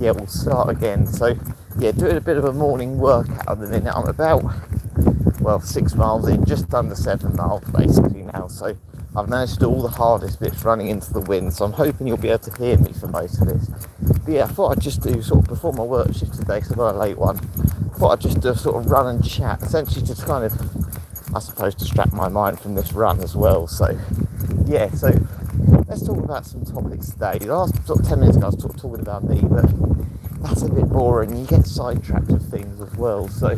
yeah, we'll start again. So yeah, doing a bit of a morning workout at the minute. I'm about, well, 6 miles in, just under 7 miles basically now. So I've managed to do all the hardest bits running into the wind, so I'm hoping you'll be able to hear me for most of this. But yeah, I thought I'd just do sort of before my work shift today, because I've got a late one. I thought I'd just do a sort of run and chat, essentially to kind of, I suppose, distract my mind from this run as well. So yeah, so let's talk about some topics today. The last sort of 10 minutes ago I was talking about me, but that's a bit boring. You get sidetracked with things as well. So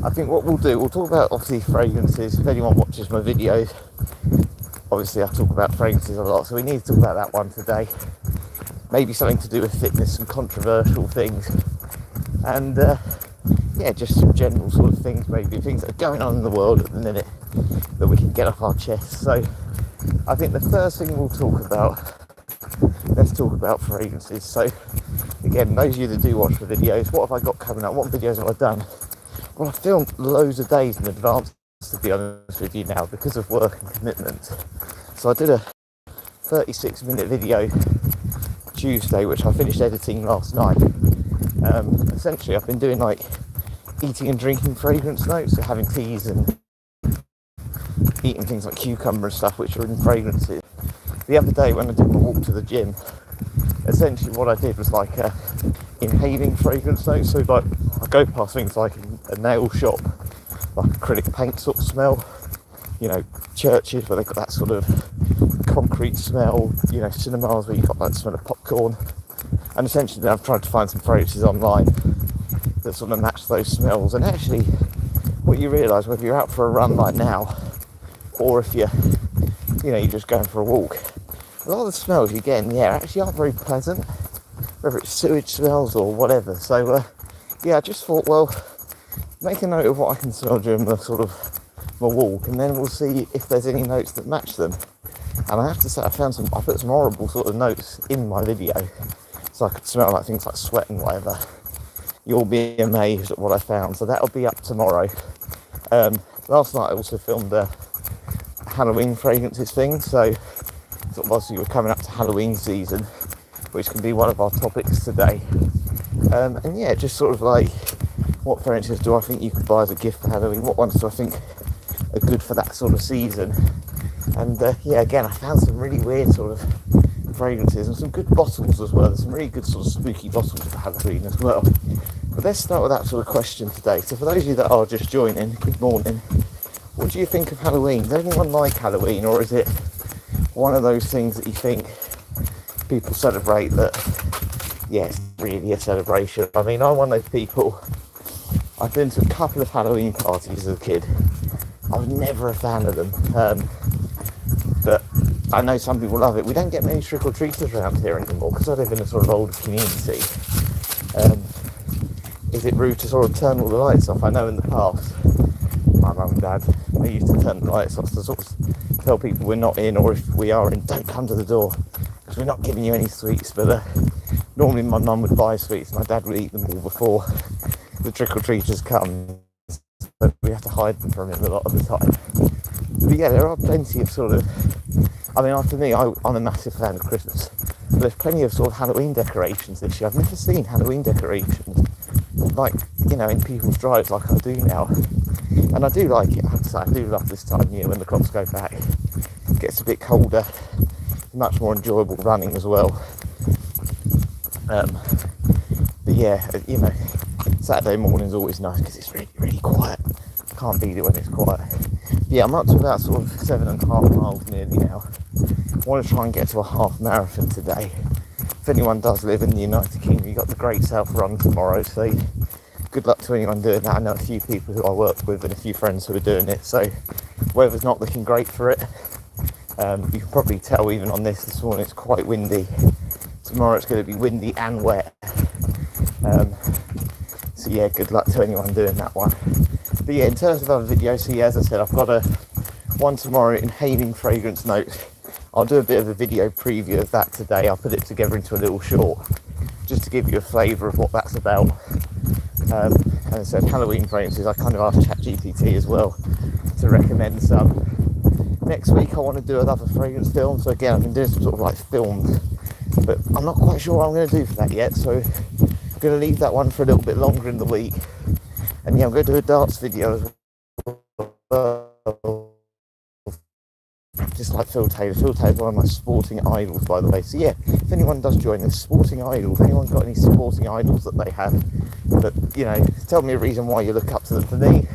I think what we'll do, we'll talk about obviously fragrances. If anyone watches my videos, obviously I talk about fragrances a lot, so we need to talk about that one today. Maybe something to do with fitness, some controversial things, and yeah, just some general sort of things, maybe things that are going on in the world at the minute that we can get off our chests. So I think the first thing we'll talk about, let's talk about fragrances. So again, those of you that do watch the videos, what have I got coming up? What videos have I done? Well, I filmed loads of days in advance, to be honest with you now, because of work and commitments. So I did a 36-minute video Tuesday, which I finished editing last night. Essentially, I've been doing like eating and drinking fragrance notes, so having teas and eating things like cucumber and stuff, which are in fragrances. The other day when I did my walk to the gym, essentially what I did was like inhaling fragrance notes. So like I go past things like a nail shop, like acrylic paint sort of smell, you know, churches where they've got that sort of concrete smell, you know, cinemas where you've got that smell of popcorn. And essentially I've tried to find some fragrances online that sort of match those smells. And actually what you realise, whether you're out for a run like now, or if you're just going for a walk, a lot of the smells you get in the air actually aren't very pleasant, whether it's sewage smells or whatever. So yeah, I just thought, well, make a note of what I can smell during the sort of my walk, and then we'll see if there's any notes that match them. And I have to say, I put some horrible sort of notes in my video, so I could smell like things like sweat and whatever. You'll be amazed at what I found. So that'll be up tomorrow. Last night I also filmed a Halloween fragrances thing, so sort of obviously we're coming up to Halloween season, which can be one of our topics today. And yeah, just sort of like, what fragrances do I think you could buy as a gift for Halloween? What ones do I think are good for that sort of season? And yeah, again, I found some really weird sort of fragrances and some good bottles as well. There's some really good sort of spooky bottles for Halloween as well. But let's start with that sort of question today. So for those of you that are just joining, good morning. What do you think of Halloween? Does anyone like Halloween, or is it one of those things that you think people celebrate that, yeah, it's really a celebration? I mean, I'm one of those people, I've been to a couple of Halloween parties as a kid. I was never a fan of them. But I know some people love it. We don't get many trick-or-treaters around here anymore because I live in a sort of older community. Is it rude to sort of turn all the lights off? I know in the past, my mum and dad, they used to turn the lights off to sort of tell people we're not in, or if we are in, don't come to the door because we're not giving you any sweets. But normally my mum would buy sweets, my dad would eat them all before the trick-or-treaters come. So we have to hide them from him a lot of the time. But yeah, there are plenty of sort of, I mean, for me, I'm a massive fan of Christmas. But there's plenty of sort of Halloween decorations this year. I've never seen Halloween decorations like, you know, in people's drives like I do now. And I do like it, I have to say. I do love this time of year when the clocks go back. It gets a bit colder, much more enjoyable running as well. But yeah, you know, Saturday morning's always nice because it's really, really quiet. Can't beat it when it's quiet. Yeah, I'm up to about sort of 7.5 miles nearly now. I want to try and get to a half marathon today. If anyone does live in the United Kingdom, you've got the Great South Run tomorrow, so good luck to anyone doing that. I know a few people who I work with and a few friends who are doing it, so weather's not looking great for it. You can probably tell even on this morning it's quite windy. Tomorrow it's going to be windy and wet. So yeah, good luck to anyone doing that one. But yeah, in terms of other videos, so yeah, as I said, I've got one tomorrow, inhaling fragrance notes. I'll do a bit of a video preview of that today. I'll put it together into a little short, just to give you a flavour of what that's about. As I said, Halloween fragrances, I kind of asked ChatGPT as well to recommend some. Next week I want to do another fragrance film. So again, I've been doing some sort of like filmed But I'm not quite sure what I'm going to do for that yet, so I'm going to leave that one for a little bit longer in the week. And yeah, I'm going to do a darts video as well. Just like Phil Taylor. Phil Taylor's one of my sporting idols, by the way. So yeah, if anyone does join this, sporting idol, if anyone's got any sporting idols that they have, but you know, tell me a reason why you look up to them. For me,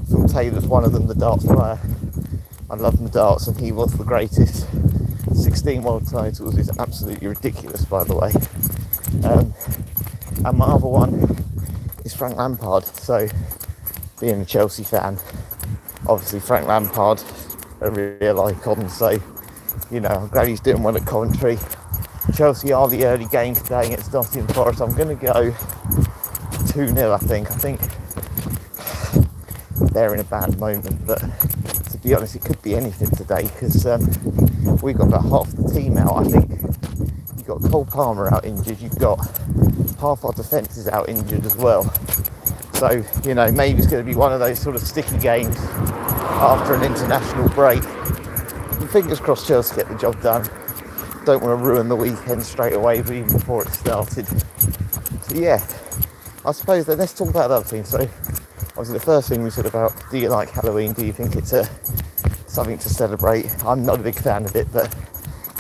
Phil Taylor's one of them, the darts player. I love the darts, and he was the greatest. 16 world titles is absolutely ridiculous, by the way. And my other one is Frank Lampard. So, being a Chelsea fan, obviously Frank Lampard, a real icon. So, you know, I'm glad he's doing well at Coventry. Chelsea are the early game today against Nottingham Forest. I'm going to go 2-0, I think. I think they're in a bad moment, but to be honest, it could be anything today because we've got about half the team out. I think you've got Cole Palmer out injured, you've got half our defence is out injured as well. So, you know, maybe it's going to be one of those sort of sticky games after an international break. And fingers crossed Chelsea get the job done. Don't want to ruin the weekend straight away, but even before it started. So yeah, I suppose that let's talk about other things. So obviously the first thing we said about, do you like Halloween? Do you think it's something to celebrate? I'm not a big fan of it, but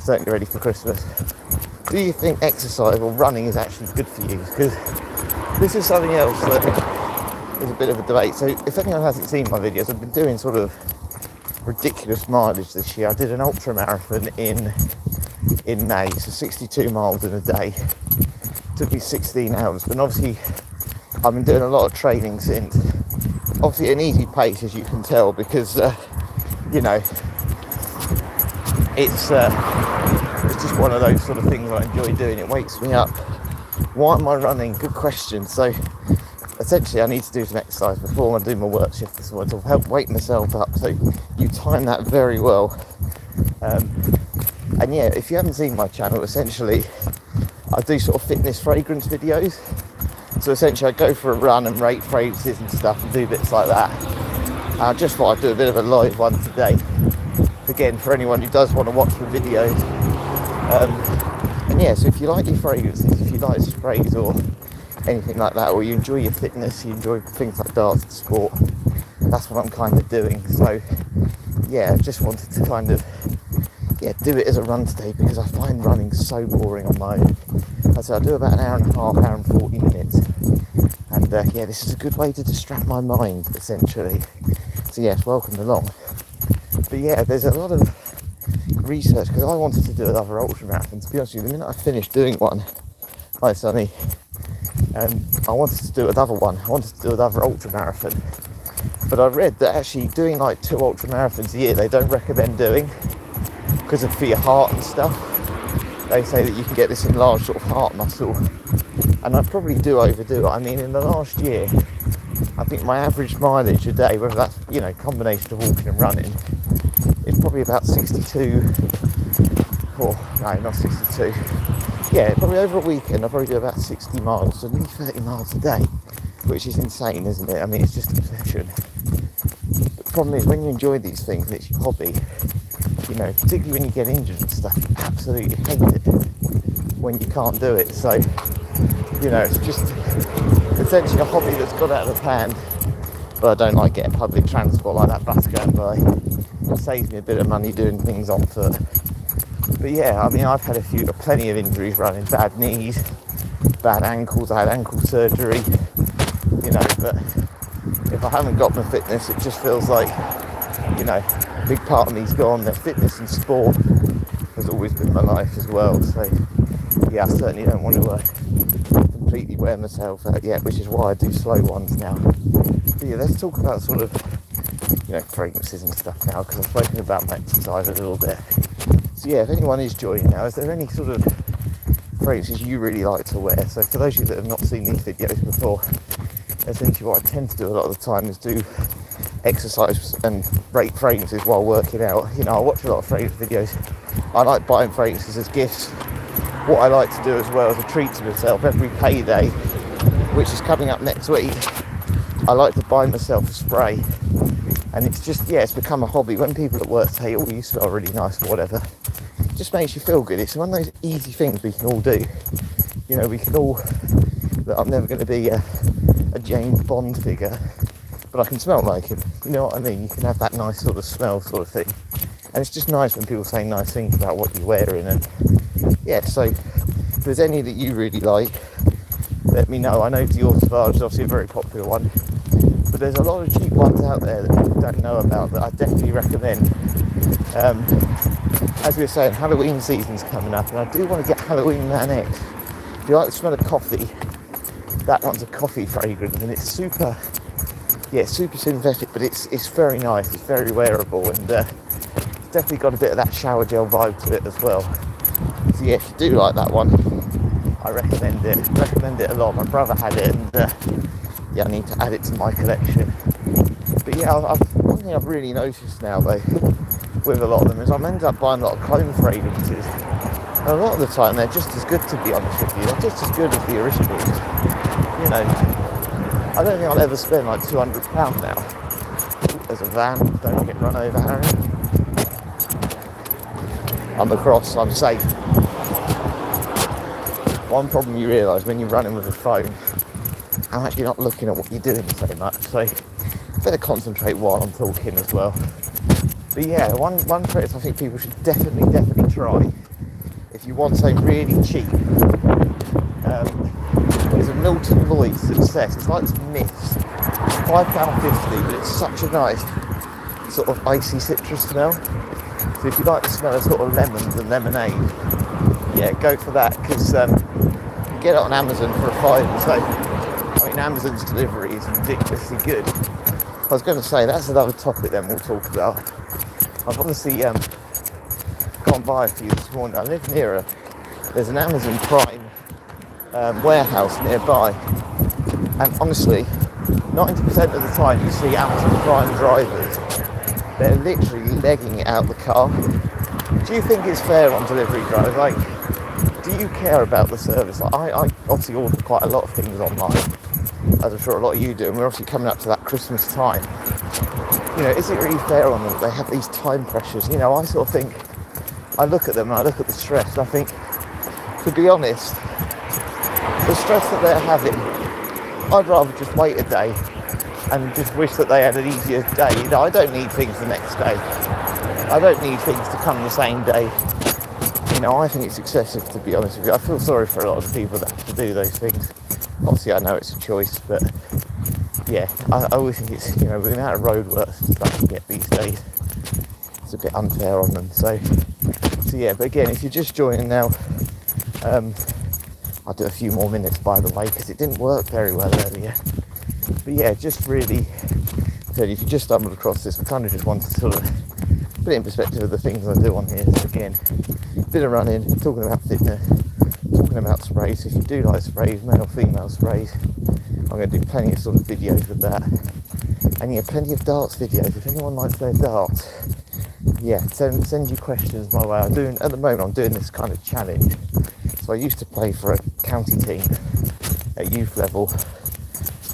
certainly ready for Christmas. Do you think exercise or running is actually good for you? Because this is something else that is a bit of a debate. So if anyone hasn't seen my videos, I've been doing sort of ridiculous mileage this year. I did an ultra marathon in May, so 62 miles in a day. Took me 16 hours, but obviously I've been doing a lot of training since. Obviously an easy pace, as you can tell, because you know, it's just one of those sort of things I enjoy doing. It wakes me up. Why am I running? Good question. So essentially I need to do some exercise before I do my work shift this morning to help wake myself up. So you time that very well. And yeah, if you haven't seen my channel, essentially I do sort of fitness fragrance videos. So essentially I go for a run and rate fragrances and stuff and do bits like that. I just thought I'd do a bit of a live one today. Again, for anyone who does want to watch the videos. And yeah, so if you like your fragrances, if you like sprays or anything like that, or you enjoy your fitness, you enjoy things like darts and sport, that's what I'm kind of doing. So yeah, I just wanted to kind of do it as a run today because I find running so boring on my own. So I do about an hour and a half, hour and 40 minutes. And yeah, this is a good way to distract my mind, essentially. So yes, welcome along. But yeah, there's a lot of research because I wanted to do another ultra marathon. To be honest with you, the minute I finished doing one, hi Sonny, I wanted to do another one. I wanted to do another ultra marathon. But I read that actually doing like 2 ultra marathons a year, they don't recommend doing because of for your heart and stuff. They say that you can get this enlarged sort of heart muscle, and I probably do overdo it. I mean, in the last year, I think my average mileage a day, whether that's, you know, combination of walking and running, is probably about 62, or no, not 62. Yeah, probably over a weekend I probably do about 60 miles, so nearly 30 miles a day, which is insane, isn't it? I mean, it's just an obsession. The problem is when you enjoy these things and it's your hobby, you know, particularly when you get injured and stuff, you absolutely hate it when you can't do it. So, you know, it's just essentially a hobby that's got out of hand. But I don't like getting public transport like that bus going by. It saves me a bit of money doing things on foot. But yeah, I mean, I've had plenty of injuries running, bad knees, bad ankles. I had ankle surgery, you know, but if I haven't got my fitness, it just feels like, you know, a big part of me's gone. The fitness and sport has always been my life as well. So yeah, I certainly don't want to completely wear myself out yet, which is why I do slow ones now. But yeah, let's talk about sort of, you know, fragrances and stuff now, because I've spoken about my exercise a little bit. So yeah, if anyone is joining now, is there any sort of fragrances you really like to wear? So for those of you that have not seen these videos before, essentially what I tend to do a lot of the time is do exercise and rate fragrances while working out. You know, I watch a lot of fragrance videos. I like buying fragrances as gifts. What I like to do as well as a treat to myself every payday, which is coming up next week, I like to buy myself a spray. And it's just, yeah, it's become a hobby. When people at work say, oh, you smell really nice or whatever, just makes you feel good. It's one of those easy things we can all do. You know, we can all, that I'm never going to be a James Bond figure, but I can smell like him. You know what I mean? You can have that nice sort of smell sort of thing. And it's just nice when people say nice things about what you're wearing. And yeah, so if there's any that you really like, let me know. I know Dior Sauvage is obviously a very popular one, but there's a lot of cheap ones out there that people don't know about that I definitely recommend. As we were saying, Halloween season's coming up, and I do want to get Halloween Man X. If you like the smell of coffee, that one's a coffee fragrance, and it's super synthetic, but it's very nice, it's very wearable, and it's definitely got a bit of that shower gel vibe to it as well. So yeah, if you do like that one, I recommend it a lot. My brother had it, and I need to add it to my collection. But yeah, one thing I've really noticed now though, with a lot of them, is I'm ended up buying a lot of cologne fragrances, and a lot of the time they're just as good, to be honest with you. They're just as good as the originals. You know, I don't think I'll ever spend like £200 now. There's a van, don't get run over, Harry. I'm across, I'm safe. One problem you realise when you're running with a phone, I'm actually not looking at what you're doing so much, so better concentrate while I'm talking as well. But yeah, one fragrance I think people should definitely try, if you want something really cheap, is a Milton Lloyd Success. It's like some Mist. It's £5.50, but it's such a nice sort of icy citrus smell. So if you like the smell of sort of lemons and lemonade, yeah, go for that, because you get it on Amazon for a £5. So, I mean, Amazon's delivery is ridiculously good. I was going to say, that's another topic then we'll talk about. I've obviously gone by a few this morning. I live near there's an Amazon Prime warehouse nearby, and honestly 90% of the time you see Amazon Prime drivers, they're literally legging it out the car. Do you think it's fair on delivery drivers? Like, do you care about the service? Like, I obviously order quite a lot of things online, as I'm sure a lot of you do, and we're obviously coming up to that Christmas time. You know, is it really fair on them that they have these time pressures? You know, I sort of think, I look at them and I look at the stress, and I think, to be honest, the stress that they're having, I'd rather just wait a day and just wish that they had an easier day. You know, I don't need things the next day. I don't need things to come the same day. You know, I think it's excessive, to be honest with you. I feel sorry for a lot of the people that have to do those things. Obviously, I know it's a choice, but yeah, I always think it's, you know, with the amount of roadworks and stuff you get these days, it's a bit unfair on them. So yeah, but again, if you're just joining now, I'll do a few more minutes, by the way, because it didn't work very well earlier. But yeah, just really, so if you just stumbled across this, I kind of just wanted to sort of put it in perspective of the things I do on here. So again, a bit of running, talking about fitness, talking about sprays. If you do like sprays, male or female sprays, I'm going to do plenty of sort of videos with that. And yeah, plenty of darts videos. If anyone likes their darts, yeah, send you questions my way. At the moment, I'm doing this kind of challenge. So I used to play for a county team at youth level,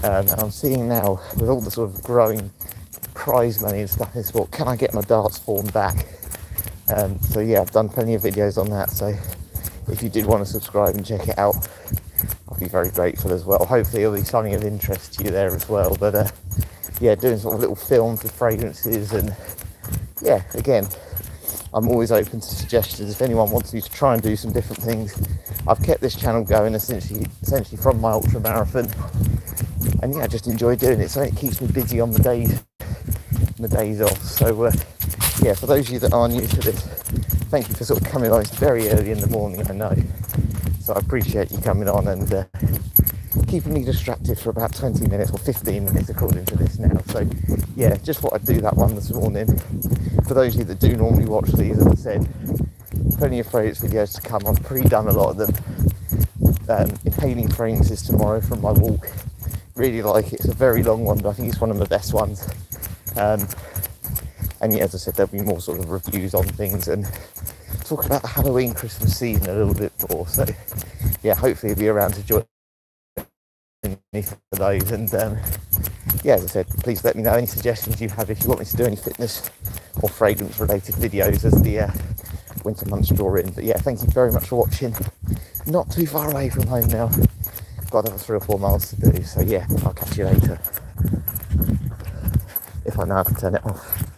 and I'm seeing now, with all the sort of growing prize money and stuff in sport, can I get my darts form back? So yeah, I've done plenty of videos on that, so if you did want to subscribe and check it out, I'll be very grateful as well. Hopefully it'll be something of interest to you there as well. But yeah, doing sort of little films with fragrances, and yeah, again, I'm always open to suggestions. If anyone wants me to try and do some different things, I've kept this channel going essentially from my ultra marathon, and yeah, I just enjoy doing it. So it keeps me busy on the days off. So yeah, for those of you that are new to this, thank you for sort of coming on. It's very early in the morning, I know, so I appreciate you coming on and keeping me distracted for about 20 minutes or 15 minutes according to this now. So yeah, just thought I'd do that one this morning. For those of you that do normally watch these, as I said, plenty of fragrance videos to come. I've pre-done a lot of them. Inhaling fragrances tomorrow from my walk. Really like it. It's a very long one, but I think it's one of the best ones. And yeah, as I said, there'll be more sort of reviews on things and talk about the Halloween Christmas season a little bit more. So yeah, hopefully you'll be around to join me for those. And yeah, as I said, please let me know any suggestions you have if you want me to do any fitness or fragrance related videos as the winter months draw in. But yeah, thank you very much for watching. Not too far away from home now. Got another 3 or 4 miles to do. So yeah, I'll catch you later. If I know how to turn it off.